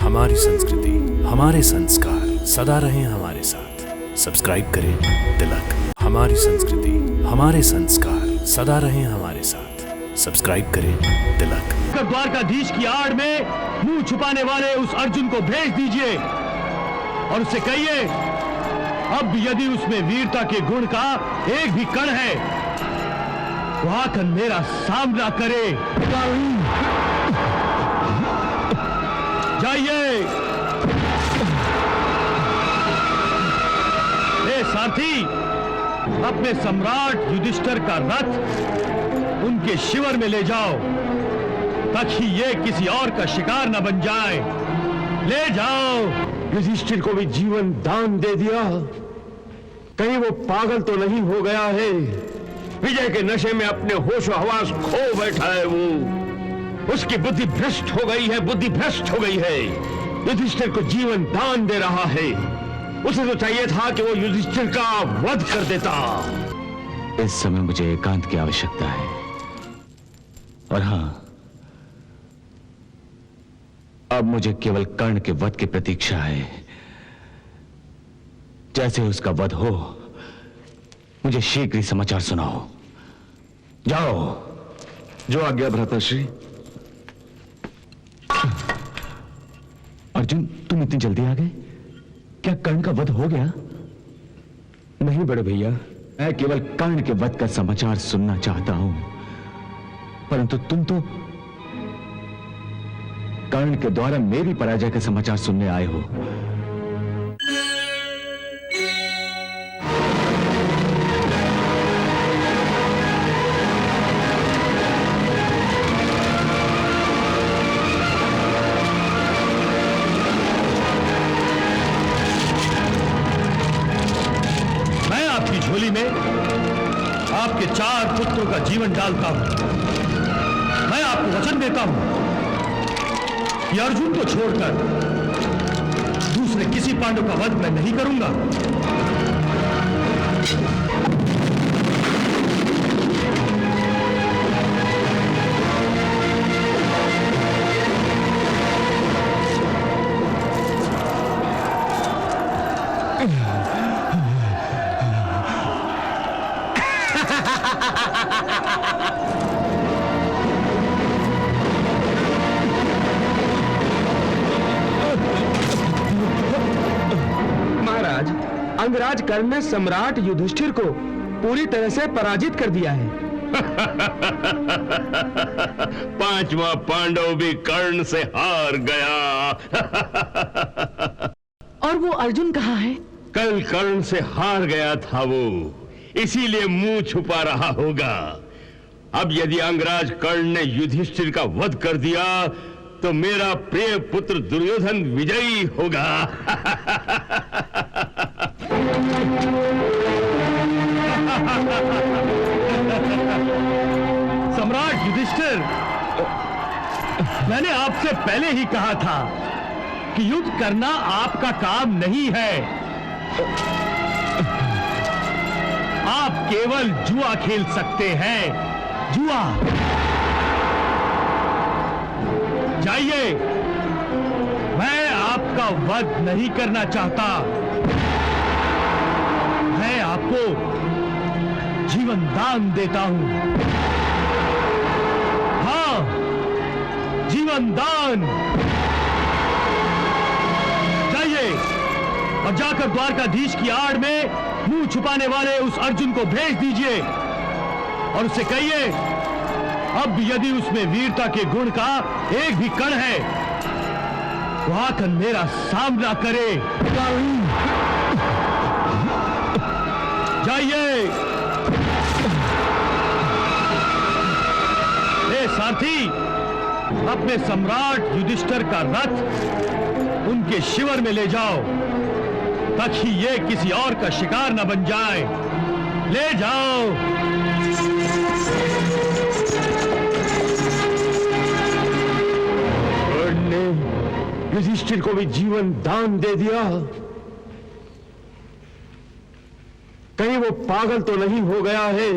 हमारी संस्कृति, हमारे संस्कार सदा रहें हमारे साथ। सब्सक्राइब करें तिलक। हमारी संस्कृति, हमारे संस्कार सदा रहें हमारे साथ। सब्सक्राइब करें तिलक। द्वारकाधीश की आड़ में मुंह छुपाने वाले उस अर्जुन को भेज दीजिए और उससे कहिए, अब यदि उसमें वीरता के गुण का एक भी कण है तो आकर मेरा सामना करे। जाइए। सारथी, अपने सम्राट युधिष्ठिर का रथ उनके शिविर में ले जाओ ताकि ये किसी और का शिकार न बन जाए। ले जाओ। युधिष्ठिर को भी जीवन दान दे दिया, कहीं वो पागल तो नहीं हो गया है? विजय के नशे में अपने होश और हवास खो बैठा है वो। उसकी बुद्धि भ्रष्ट हो गई है, बुद्धि भ्रष्ट हो गई है। युधिष्ठिर को जीवन दान दे रहा है। उसे तो चाहिए था कि वो युधिष्ठिर का वध कर देता। इस समय मुझे एकांत की आवश्यकता है, और हां, अब मुझे केवल कर्ण के वध की प्रतीक्षा है। जैसे उसका वध हो, मुझे शीघ्र ही समाचार सुनाओ। जाओ। जो आज्ञा भ्राताश्री। अर्जुन, तुम इतनी जल्दी आ गए? क्या कर्ण का वध हो गया? नहीं बड़े भैया, मैं केवल कर्ण के वध का समाचार सुनना चाहता हूं, परंतु तुम तो कर्ण के द्वारा मेरी पराजय का समाचार सुनने आए हो। मैं आपकी झोली में आपके 4 पुत्रों का जीवन डालता हूं। मैं आपको वचन देता हूं कि अर्जुन को छोड़कर दूसरे किसी पांडव का वध मैं नहीं करूंगा। महाराज, अंगराज कर्ण ने सम्राट युधिष्ठिर को पूरी तरह से पराजित कर दिया है। 5वां पांडव भी कर्ण से हार गया। और वो अर्जुन कहाँ है? कल कर्ण से हार गया था वो, इसीलिए मुंह छुपा रहा होगा। अब यदि अंगराज कर्ण ने युधिष्ठिर का वध कर दिया तो मेरा प्रिय पुत्र दुर्योधन विजयी होगा। सम्राट युधिष्ठिर, मैंने आपसे पहले ही कहा था कि युद्ध करना आपका काम नहीं है। आप केवल जुआ खेल सकते हैं, जुआ। जाइए। मैं आपका वध नहीं करना चाहता। मैं आपको जीवन दान देता हूं। हाँ, जीवन दान। जाइए और जाकर द्वारकाधीश की आड़ में मुंह छुपाने वाले उस अर्जुन को भेज दीजिए और उससे कहिए, अब यदि उसमें वीरता के गुण का एक भी कण है तो आकर मेरा सामना करे। जाइए। सारथी, अपने सम्राट युधिष्ठिर का रथ उनके शिविर में ले जाओ ताकि ये किसी और का शिकार न बन जाए। ले जाओ। कर्ण ने युधिष्ठिर को भी जीवन दान दे दिया, कहीं वो पागल तो नहीं हो गया है?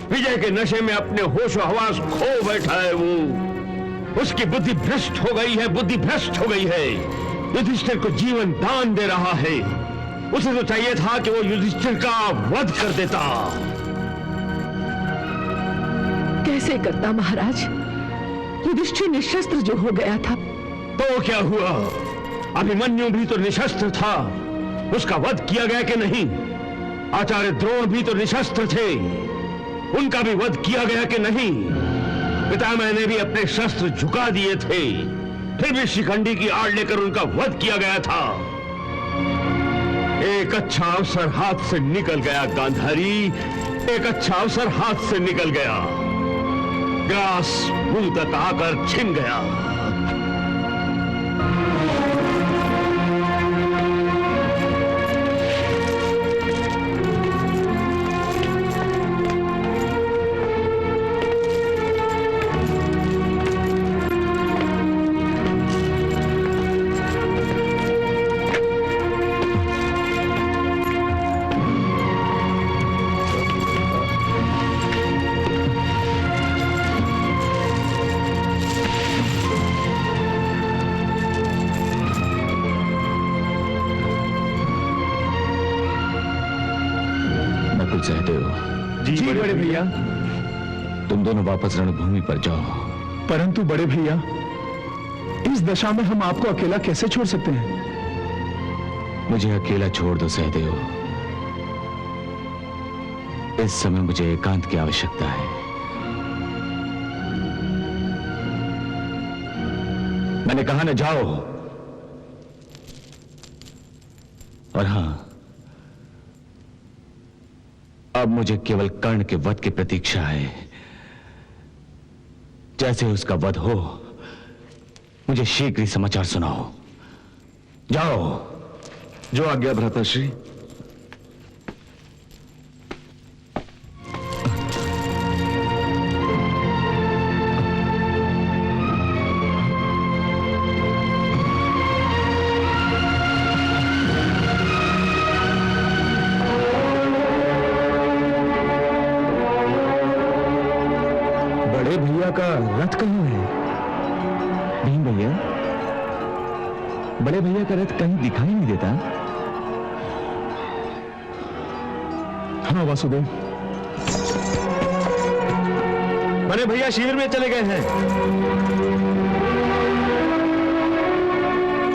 विजय के नशे में अपने होश और हवास खो बैठा है वो। उसकी बुद्धि भ्रष्ट हो गई है, बुद्धि भ्रष्ट हो गई है। युधिष्ठिर को जीवन दान दे रहा है। उसे तो चाहिए था कि वो युधिष्ठिर का वध कर देता। कैसे करता महाराज? युधिष्ठिर निशस्त्र जो हो गया था। तो क्या हुआ? अभिमन्यु भी तो निशस्त्र था, उसका वध किया गया कि नहीं? आचार्य द्रोण भी तो निशस्त्र थे, उनका भी वध किया गया कि नहीं? पितामह ने भी अपने शस्त्र झुका दिए थे, फिर भी शिखंडी की आड़ लेकर उनका वध किया गया था। एक अच्छा अवसर हाथ से निकल गया गांधारी, एक अच्छा अवसर हाथ से निकल गया। ग्रास मुंह तक आकर छिन गया। जी बड़े भैया। तुम दोनों वापस रणभूमि पर जाओ। परंतु बड़े भैया, इस दशा में हम आपको अकेला कैसे छोड़ सकते हैं? मुझे अकेला छोड़ दो सहदेव। इस समय मुझे एकांत की आवश्यकता है। मैंने कहा न जाओ। और हां, अब मुझे केवल कर्ण के वध की प्रतीक्षा है। जैसे उसका वध हो, मुझे शीघ्र ही समाचार सुनाओ। जाओ। जो आज्ञा भ्राताश्री। का रथ कहां है? भीम भैया, बड़े भैया का रथ कहीं दिखाई नहीं देता। हाँ वासुदेव, बड़े भैया शिविर में चले गए हैं।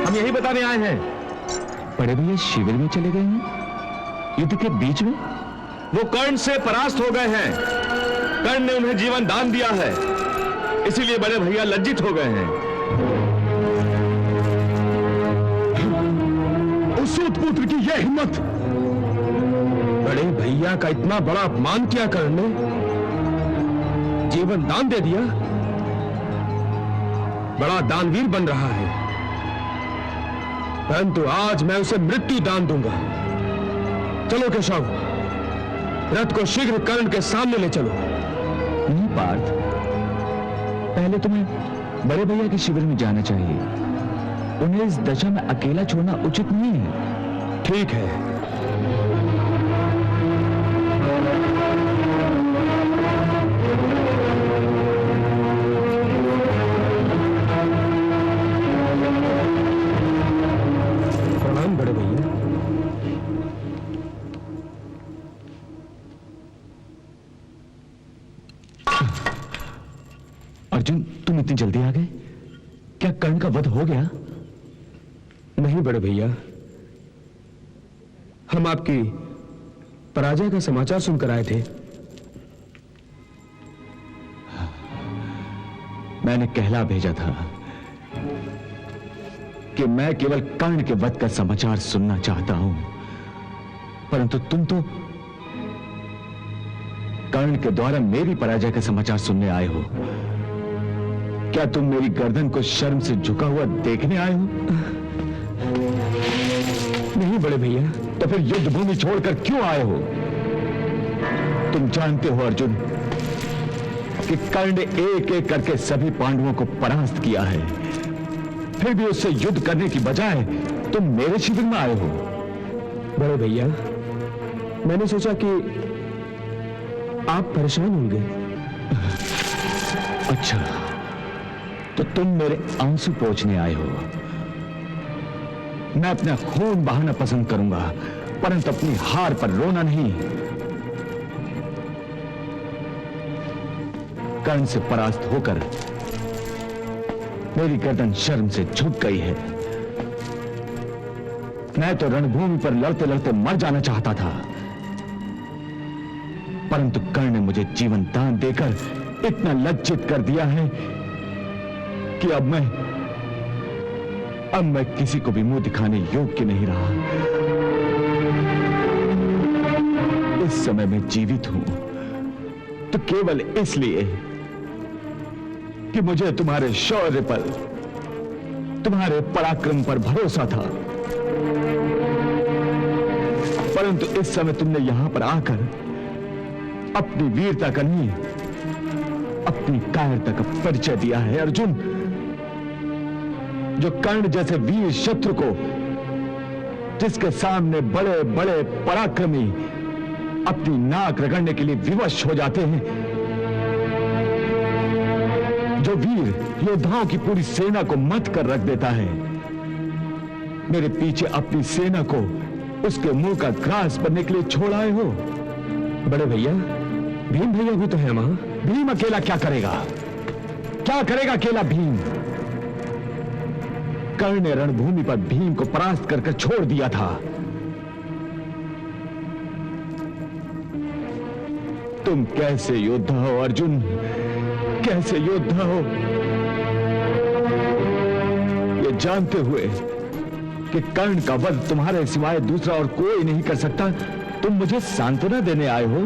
हम यही बताने आए हैं। बड़े भैया शिविर में चले गए हैं? युद्ध के बीच में? वो कर्ण से परास्त हो गए हैं। कर्ण ने उन्हें जीवन दान दिया है, इसीलिए बड़े भैया लज्जित हो गए हैं। उस सूत पुत्र की यह हिम्मत! बड़े भैया का इतना बड़ा अपमान किया कर्ण ने, जीवन दान दे दिया। बड़ा दानवीर बन रहा है, परंतु आज मैं उसे मृत्यु दान दूंगा। चलो केशव, रथ को शीघ्र कर्ण के सामने ले चलो। नहीं पार्थ, पहले तुम्हें बड़े भैया के शिविर में जाना चाहिए। उन्हें इस दशा में अकेला छोड़ना उचित नहीं है। ठीक है। प्रणाम बड़े भैया। अर्जुन, तुम इतनी जल्दी आ गए? क्या कर्ण का वध हो गया? नहीं बड़े भैया, हम आपकी पराजय का समाचार सुनकर आए थे। मैंने कहला भेजा था कि मैं केवल कर्ण के वध का समाचार सुनना चाहता हूं, परंतु तुम तो कर्ण के द्वारा मेरी पराजय का समाचार सुनने आए हो। क्या तुम मेरी गर्दन को शर्म से झुका हुआ देखने आए हो? नहीं बड़े भैया। तो फिर युद्ध भूमि छोड़कर क्यों आए हो? तुम जानते हो अर्जुन कि कर्ण ने एक एक करके सभी पांडवों को परास्त किया है, फिर भी उससे युद्ध करने की बजाय तुम मेरे शिविर में आए हो। बड़े भैया, मैंने सोचा कि आप परेशान होंगे। अच्छा, तो तुम मेरे आंसू पोंछने आए हो। मैं अपना खून बहाना पसंद करूंगा, परंतु अपनी हार पर रोना नहीं। कर्ण से परास्त होकर मेरी गर्दन शर्म से झुक गई है। मैं तो रणभूमि पर लड़ते लड़ते मर जाना चाहता था, परंतु कर्ण ने मुझे जीवन दान देकर इतना लज्जित कर दिया है कि अब मैं किसी को भी मुंह दिखाने योग्य नहीं रहा। इस समय मैं जीवित हूं तो केवल इसलिए कि मुझे तुम्हारे शौर्य पर, तुम्हारे पराक्रम पर भरोसा था। परंतु इस समय तुमने यहां पर आकर अपनी वीरता का नहीं, अपनी कायरता का परिचय दिया है। अर्जुन, जो कर्ण जैसे वीर शत्रु को, जिसके सामने बड़े बड़े पराक्रमी अपनी नाक रगड़ने के लिए विवश हो जाते हैं, जो वीर योद्धाओं की पूरी सेना को मत कर रख देता है, मेरे पीछे अपनी सेना को उसके मुंह का ग्रास बनने के लिए छोड़ आए हो। बड़े भैया, भीम भैया भी तो है वहां। भीम अकेला क्या करेगा? क्या करेगा अकेला भीम? कर्ण ने रणभूमि पर भीम को परास्त करके छोड़ दिया था। तुम कैसे योद्धा हो अर्जुन, कैसे योद्धा हो? ये जानते हुए कि कर्ण का वध तुम्हारे सिवाय दूसरा और कोई नहीं कर सकता, तुम मुझे सांत्वना देने आए हो।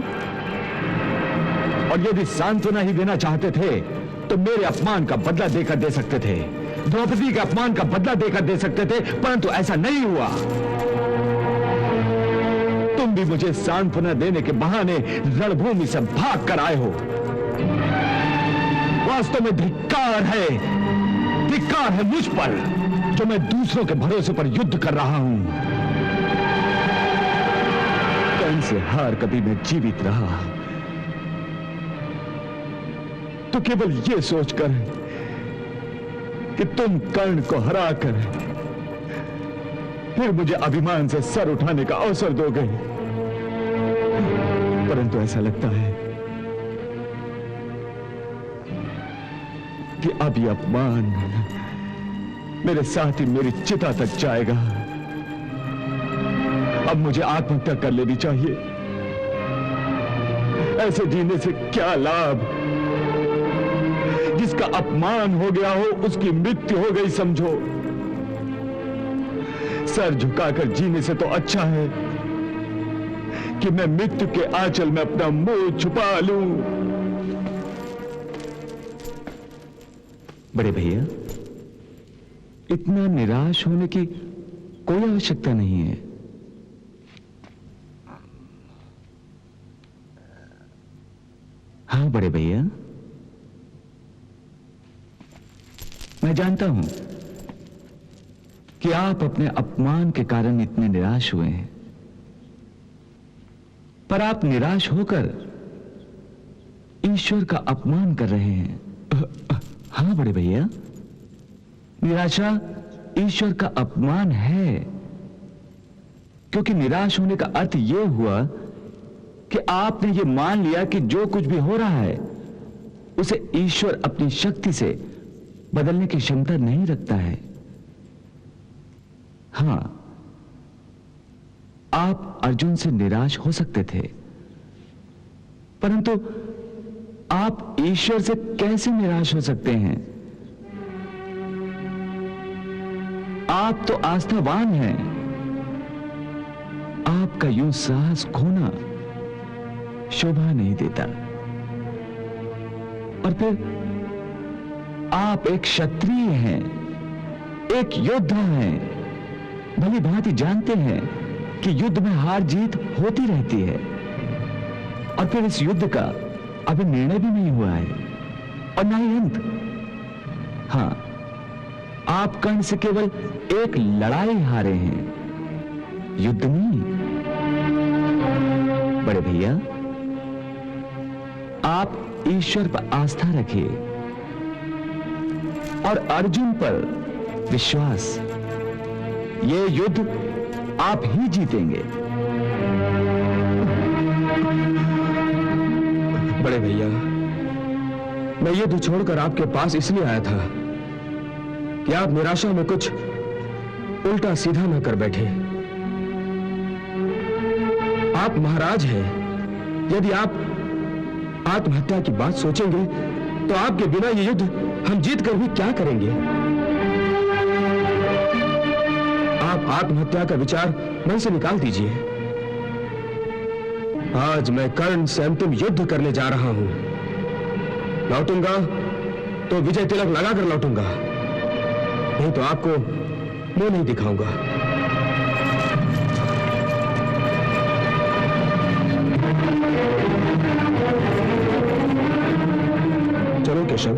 और यदि सांत्वना ही देना चाहते थे तो मेरे अपमान का बदला देकर दे सकते थे, द्रौपदी के अपमान का बदला देकर दे सकते थे, परंतु ऐसा नहीं हुआ। तुम भी मुझे सांत्वना देने के बहाने रणभूमि से भाग कर आए हो। वास्तव में धिक्कार है मुझ पर, जो मैं दूसरों के भरोसे पर युद्ध कर रहा हूं। कर्ण से हार कभी मैं जीवित रहा तो केवल यह सोचकर कि तुम कर्ण को हराकर फिर मुझे अभिमान से सर उठाने का अवसर दोगे। परंतु ऐसा लगता है कि अब यह अपमान मेरे साथ ही मेरी चिता तक जाएगा। अब मुझे आत्महत्या कर लेनी चाहिए। ऐसे जीने से क्या लाभ? जिसका अपमान हो गया हो उसकी मृत्यु हो गई समझो। सर झुकाकर जीने से तो अच्छा है कि मैं मृत्यु के आंचल में अपना मुंह छुपा लूं। बड़े भैया, इतना निराश होने की कोई आवश्यकता नहीं है। हाँ बड़े भैया, मैं जानता हूं कि आप अपने अपमान के कारण इतने निराश हुए हैं, पर आप निराश होकर ईश्वर का अपमान कर रहे हैं। हाँ बड़े भैया, निराशा ईश्वर का अपमान है, क्योंकि निराश होने का अर्थ यह हुआ कि आपने यह मान लिया कि जो कुछ भी हो रहा है उसे ईश्वर अपनी शक्ति से बदलने की क्षमता नहीं रखता है। हां, आप अर्जुन से निराश हो सकते थे, परंतु आप ईश्वर से कैसे निराश हो सकते हैं? आप तो आस्थावान हैं। आपका यूं साहस खोना शोभा नहीं देता। और फिर आप एक क्षत्रिय हैं, एक योद्धा हैं, भली भांति जानते हैं कि युद्ध में हार जीत होती रहती है। और फिर इस युद्ध का अभी निर्णय भी नहीं हुआ है और ना ही अंत। हां, आप कर्ण से केवल एक लड़ाई हारे हैं, युद्ध नहीं। बड़े भैया, आप ईश्वर पर आस्था रखिए। और अर्जुन पर विश्वास। ये युद्ध आप ही जीतेंगे। बड़े भैया, मैं युद्ध छोड़कर आपके पास इसलिए आया था कि आप निराशा में कुछ उल्टा सीधा न कर बैठे। आप महाराज हैं। यदि आप आत्महत्या की बात सोचेंगे तो आपके बिना ये युद्ध हम जीत कर भी क्या करेंगे? आप आत्महत्या का विचार मन से निकाल दीजिए। आज मैं कर्ण से अंतिम युद्ध करने जा रहा हूं। लौटूंगा तो विजय तिलक लगाकर लौटूंगा, नहीं तो आपको मुंह नहीं दिखाऊंगा। चलो केशव।